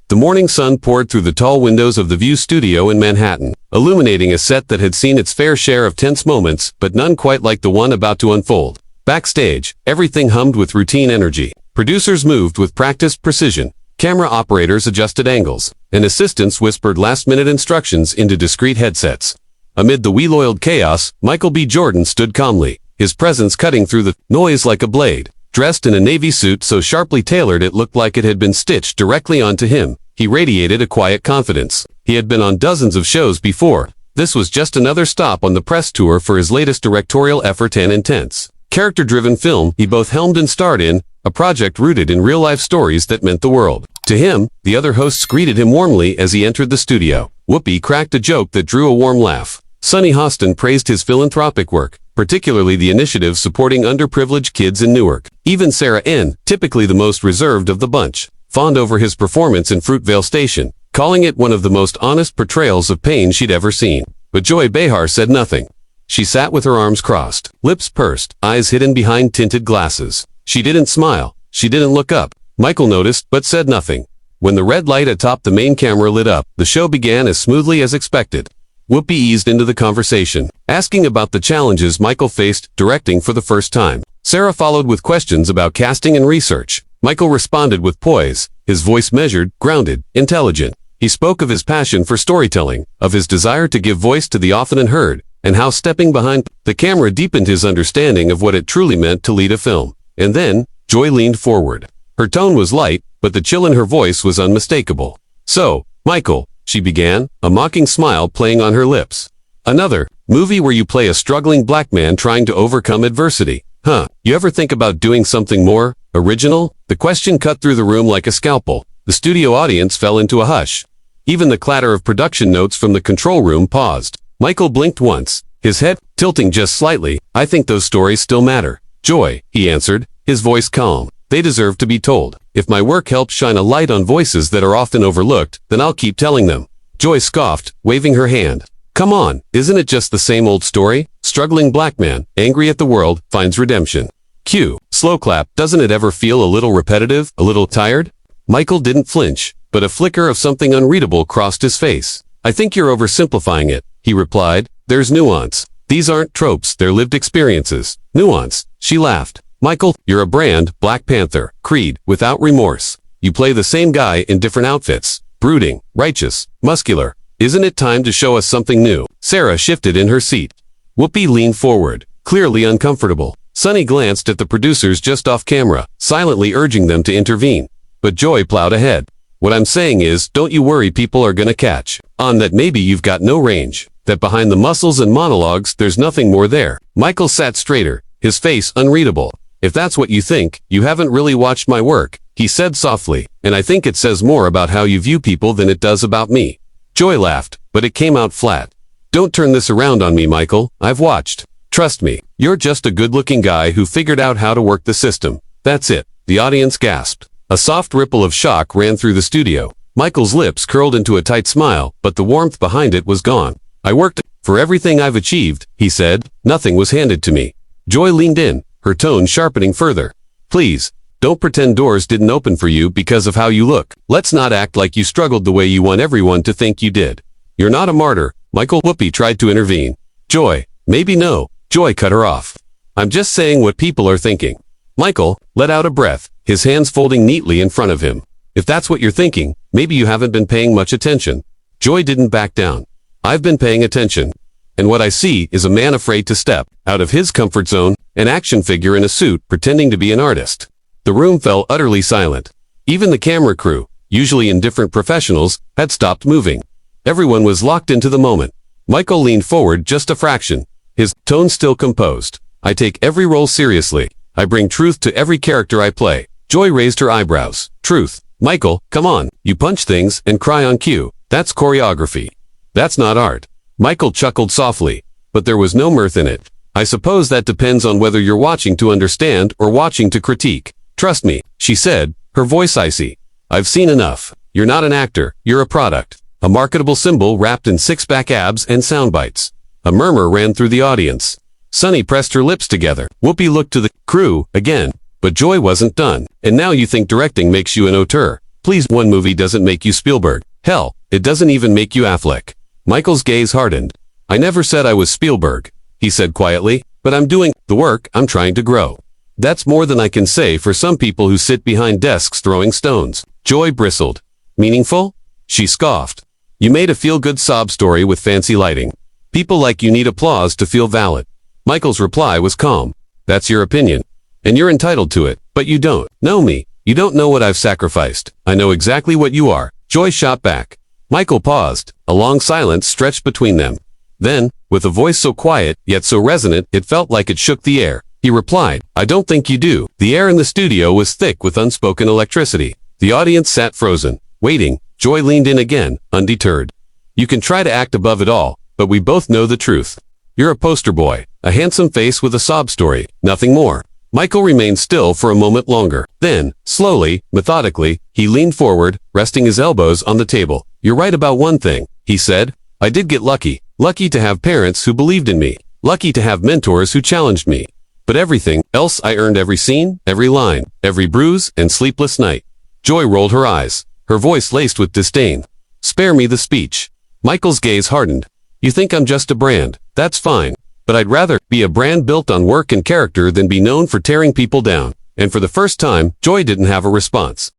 The morning sun poured through the tall windows of the View studio in Manhattan, illuminating a set that had seen its fair share of tense moments, but none quite like the one about to unfold. Backstage, everything hummed with routine energy. Producers moved with practiced precision. Camera operators adjusted angles, and assistants whispered last-minute instructions into discreet headsets. Amid the well-oiled chaos, Michael B. Jordan stood calmly, his presence cutting through the noise like a blade. Dressed in a navy suit so sharply tailored it looked like it had been stitched directly onto him, he radiated a quiet confidence. He had been on dozens of shows before. This was just another stop on the press tour for his latest directorial effort and intense, character-driven film he both helmed and starred in, a project rooted in real-life stories that meant the world. To him, the other hosts greeted him warmly as he entered the studio. Whoopi cracked a joke that drew a warm laugh. Sunny Hostin praised his philanthropic work, particularly the initiatives supporting underprivileged kids in Newark. Even Sarah N., typically the most reserved of the bunch, fawned over his performance in Fruitvale Station, calling it one of the most honest portrayals of pain she'd ever seen. But Joy Behar said nothing. She sat with her arms crossed, lips pursed, eyes hidden behind tinted glasses. She didn't smile. She didn't look up. Michael noticed, but said nothing. When the red light atop the main camera lit up, the show began as smoothly as expected. Whoopi eased into the conversation, asking about the challenges Michael faced directing for the first time. Sarah followed with questions about casting and research. Michael responded with poise, his voice measured, grounded, intelligent. He spoke of his passion for storytelling, of his desire to give voice to the often unheard, and how stepping behind the camera deepened his understanding of what it truly meant to lead a film. And then, Joy leaned forward. Her tone was light, but the chill in her voice was unmistakable. "So, Michael," she began, a mocking smile playing on her lips. "Another movie where you play a struggling black man trying to overcome adversity. Huh, you ever think about doing something more original?" The question cut through the room like a scalpel. The studio audience fell into a hush. Even the clatter of production notes from the control room paused. Michael blinked once, his head tilting just slightly. "I think those stories still matter, Joy," he answered, his voice calm. "They deserve to be told. If my work helps shine a light on voices that are often overlooked, then I'll keep telling them." Joy scoffed, waving her hand. "Come on, isn't it just the same old story? Struggling black man, angry at the world, finds redemption. Cue, slow clap. Doesn't it ever feel a little repetitive, a little tired?" Michael didn't flinch, but a flicker of something unreadable crossed his face. "I think you're oversimplifying it," he replied. "There's nuance. These aren't tropes, they're lived experiences." "Nuance," she laughed. "Michael, you're a brand, Black Panther, Creed, without remorse. You play the same guy in different outfits. Brooding, righteous, muscular. Isn't it time to show us something new?" Sarah shifted in her seat. Whoopi leaned forward, clearly uncomfortable. Sunny glanced at the producers just off camera, silently urging them to intervene. But Joy plowed ahead. "What I'm saying is, don't you worry, people are gonna catch on that maybe you've got no range, that behind the muscles and monologues there's nothing more there." Michael sat straighter, his face unreadable. "If that's what you think, you haven't really watched my work," he said softly, "and I think it says more about how you view people than it does about me." Joy laughed, but it came out flat. "Don't turn this around on me, Michael. I've watched. Trust me, you're just a good-looking guy who figured out how to work the system. That's it." The audience gasped. A soft ripple of shock ran through the studio. Michael's lips curled into a tight smile, but the warmth behind it was gone. "I worked for everything I've achieved," he said. "Nothing was handed to me." Joy leaned in, her tone sharpening further. "Please, don't pretend doors didn't open for you because of how you look. Let's not act like you struggled the way you want everyone to think you did. You're not a martyr." Michael. Whoopi tried to intervene. "Joy, maybe no." Joy cut her off. "I'm just saying what people are thinking." Michael let out a breath, his hands folding neatly in front of him. "If that's what you're thinking, maybe you haven't been paying much attention." Joy didn't back down. "I've been paying attention. And what I see is a man afraid to step out of his comfort zone, an action figure in a suit pretending to be an artist." The room fell utterly silent. Even the camera crew, usually indifferent professionals, had stopped moving. Everyone was locked into the moment. Michael leaned forward just a fraction, his tone still composed. "I take every role seriously. I bring truth to every character I play." Joy raised her eyebrows. "Truth? Michael, come on. You punch things and cry on cue. That's choreography. That's not art." Michael chuckled softly, but there was no mirth in it. "I suppose that depends on whether you're watching to understand or watching to critique. Trust me," she said, her voice icy. "I've seen enough. You're not an actor, you're a product. A marketable symbol wrapped in six-pack abs and sound bites." A murmur ran through the audience. Sunny pressed her lips together. Whoopi looked to the crew again. "But Joy wasn't done. And now you think directing makes you an auteur. Please, one movie doesn't make you Spielberg. Hell, it doesn't even make you Affleck. Michael's gaze hardened. I never said I was Spielberg, he said quietly, but I'm doing the work. I'm trying to grow. That's more than I can say for some people who sit behind desks throwing stones. Joy bristled. Meaningful? She scoffed. You made a feel-good sob story with fancy lighting. People like you need applause to feel valid. Michael's reply was calm. That's your opinion. And you're entitled to it, but you don't know me. You don't know what I've sacrificed. I know exactly what you are. Joy shot back. Michael paused. A long silence stretched between them. Then, with a voice so quiet, yet so resonant, it felt like it shook the air, he replied, I don't think you do. The air in the studio was thick with unspoken electricity. The audience sat frozen, waiting. Joy leaned in again, undeterred. You can try to act above it all, but we both know the truth. You're a poster boy, a handsome face with a sob story, nothing more. Michael remained still for a moment longer. Then, slowly, methodically, he leaned forward, resting his elbows on the table. You're right about one thing, he said. I did get lucky. Lucky to have parents who believed in me. Lucky to have mentors who challenged me. But everything else I earned, every scene, every line, every bruise and sleepless night. Joy rolled her eyes, her voice laced with disdain. Spare me the speech. Michael's gaze hardened. You think I'm just a brand. That's fine. But I'd rather be a brand built on work and character than be known for tearing people down. And for the first time, Joy didn't have a response.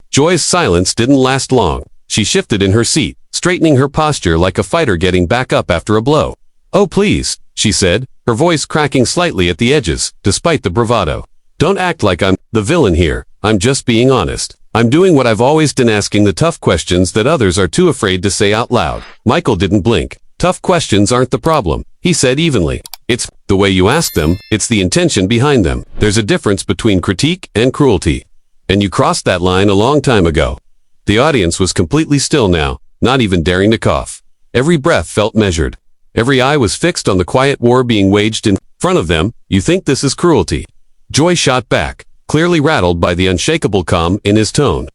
Joy's silence didn't last long. She shifted in her seat, straightening her posture like a fighter getting back up after a blow. Oh please, she said, her voice cracking slightly at the edges, despite the bravado. Don't act like I'm the villain here. I'm just being honest. I'm doing what I've always done, asking the tough questions that others are too afraid to say out loud. Michael didn't blink. Tough questions aren't the problem, he said evenly. It's the way you ask them, it's the intention behind them. There's a difference between critique and cruelty. And you crossed that line a long time ago. The audience was completely still now, not even daring to cough. Every breath felt measured. Every eye was fixed on the quiet war being waged in front of them. You think this is cruelty? Joy shot back, clearly rattled by the unshakable calm in his tone.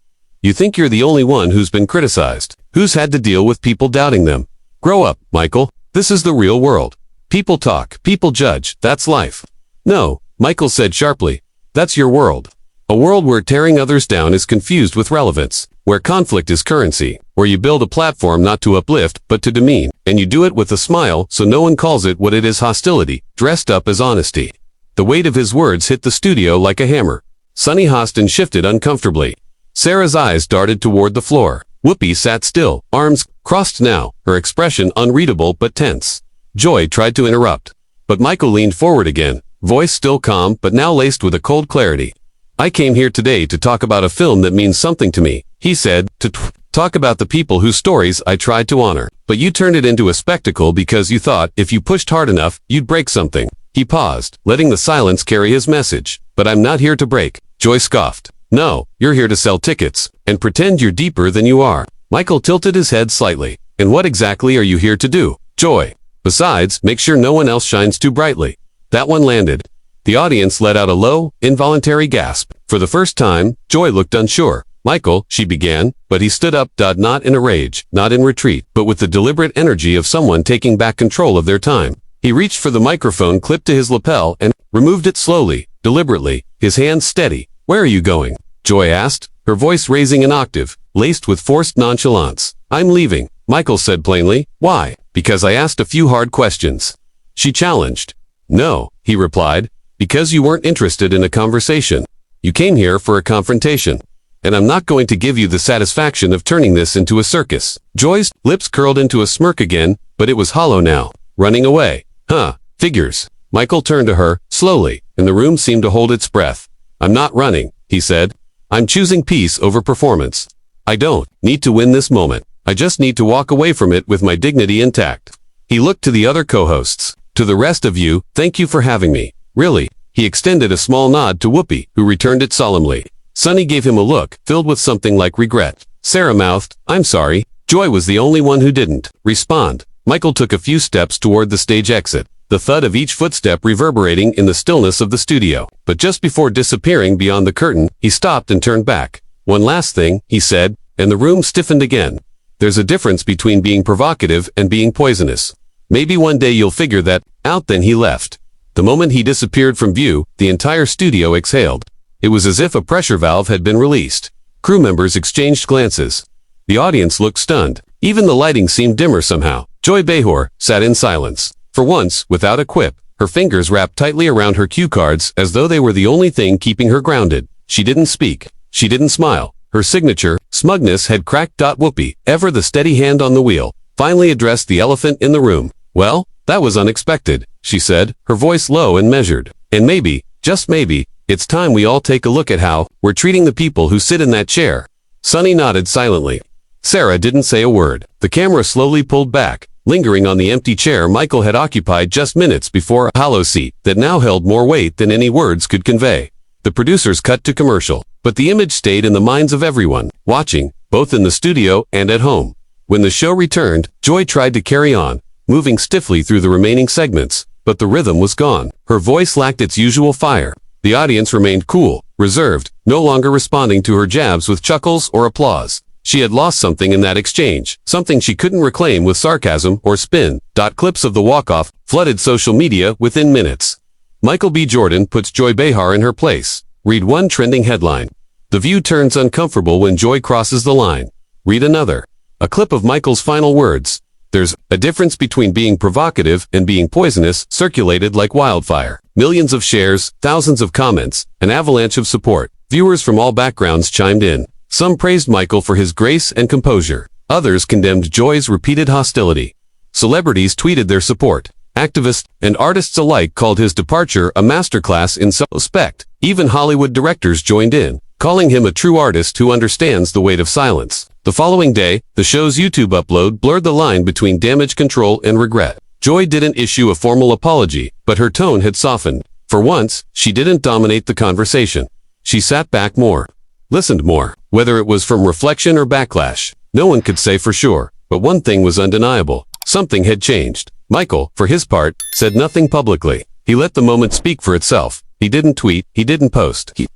You think you're the only one who's been criticized, who's had to deal with people doubting them. Grow up, Michael. This is the real world. People talk, people judge, that's life. No, Michael said sharply. That's your world. A world where tearing others down is confused with relevance, where conflict is currency, where you build a platform not to uplift, but to demean, and you do it with a smile so no one calls it what it is: hostility, dressed up as honesty. The weight of his words hit the studio like a hammer. Sunny Hostin shifted uncomfortably. Sarah's eyes darted toward the floor. Whoopi sat still, arms crossed now, her expression unreadable but tense. Joy tried to interrupt, but Michael leaned forward again, voice still calm but now laced with a cold clarity. I came here today to talk about a film that means something to me, he said, to talk about the people whose stories I tried to honor. But you turned it into a spectacle because you thought if you pushed hard enough, you'd break something. He paused, letting the silence carry his message. But I'm not here to break, Joy scoffed. No, you're here to sell tickets, and pretend you're deeper than you are. Michael tilted his head slightly. And what exactly are you here to do, Joy? Besides, make sure no one else shines too brightly. That one landed. The audience let out a low, involuntary gasp. For the first time, Joy looked unsure. Michael, she began, but he stood up, not in a rage, not in retreat, but with the deliberate energy of someone taking back control of their time. He reached for the microphone clipped to his lapel and removed it slowly, deliberately, his hands steady. Where are you going? Joy asked, her voice raising an octave, laced with forced nonchalance. I'm leaving, Michael said plainly. Why? Because I asked a few hard questions. She challenged. No, he replied, because you weren't interested in a conversation. You came here for a confrontation. And I'm not going to give you the satisfaction of turning this into a circus. Joy's lips curled into a smirk again, but it was hollow now. Running away. Huh, figures. Michael turned to her, slowly, and the room seemed to hold its breath. I'm not running, he said. I'm choosing peace over performance. I don't need to win this moment. I just need to walk away from it with my dignity intact. He looked to the other co-hosts. To the rest of you, thank you for having me. Really. He extended a small nod to Whoopi, who returned it solemnly. Sunny gave him a look, filled with something like regret. Sarah mouthed, I'm sorry. Joy was the only one who didn't respond. Michael took a few steps toward the stage exit, the thud of each footstep reverberating in the stillness of the studio. But just before disappearing beyond the curtain, he stopped and turned back. One last thing, he said, and the room stiffened again. There's a difference between being provocative and being poisonous. Maybe one day you'll figure that out. Then he left. The moment he disappeared from view, the entire studio exhaled. It was as if a pressure valve had been released. Crew members exchanged glances. The audience looked stunned. Even the lighting seemed dimmer somehow. Joy Behar sat in silence. For once, without a quip, her fingers wrapped tightly around her cue cards as though they were the only thing keeping her grounded. She didn't speak. She didn't smile. Her signature, smugness, had cracked. Whoopi, ever the steady hand on the wheel, finally addressed the elephant in the room. Well, that was unexpected, she said, her voice low and measured. And maybe, just maybe, it's time we all take a look at how we're treating the people who sit in that chair. Sunny nodded silently. Sarah didn't say a word. The camera slowly pulled back, lingering on the empty chair Michael had occupied just minutes before, a hollow seat that now held more weight than any words could convey. The producers cut to commercial, but the image stayed in the minds of everyone, watching, both in the studio and at home. When the show returned, Joy tried to carry on, moving stiffly through the remaining segments, but the rhythm was gone. Her voice lacked its usual fire. The audience remained cool, reserved, no longer responding to her jabs with chuckles or applause. She had lost something in that exchange, something she couldn't reclaim with sarcasm or spin. Clips of the walk-off flooded social media within minutes. Michael B. Jordan puts Joy Behar in her place. Read one trending headline. The View turns uncomfortable when Joy crosses the line. Read another. A clip of Michael's final words. There's a difference between being provocative and being poisonous, circulated like wildfire. Millions of shares, thousands of comments, an avalanche of support. Viewers from all backgrounds chimed in. Some praised Michael for his grace and composure. Others condemned Joy's repeated hostility. Celebrities tweeted their support. Activists and artists alike called his departure a masterclass in self-respect. Even Hollywood directors joined in, calling him a true artist who understands the weight of silence. The following day, the show's YouTube upload blurred the line between damage control and regret. Joy didn't issue a formal apology, but her tone had softened. For once, she didn't dominate the conversation. She sat back more, listened more. Whether it was from reflection or backlash, no one could say for sure, but one thing was undeniable. Something had changed. Michael, for his part, said nothing publicly. He let the moment speak for itself. He didn't tweet, he didn't post, he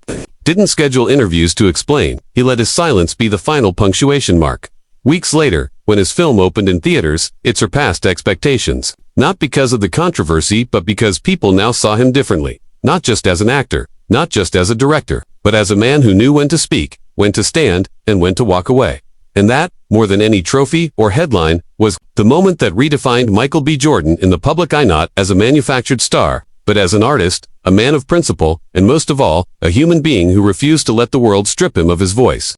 didn't schedule interviews to explain. He let his silence be the final punctuation mark. Weeks later, when his film opened in theaters, it surpassed expectations. Not because of the controversy, but because people now saw him differently. Not just as an actor, not just as a director, but as a man who knew when to speak, when to stand, and when to walk away. And that, more than any trophy or headline, was the moment that redefined Michael B. Jordan in the public eye, not as a manufactured star, but as an artist, a man of principle, and most of all, a human being who refused to let the world strip him of his voice.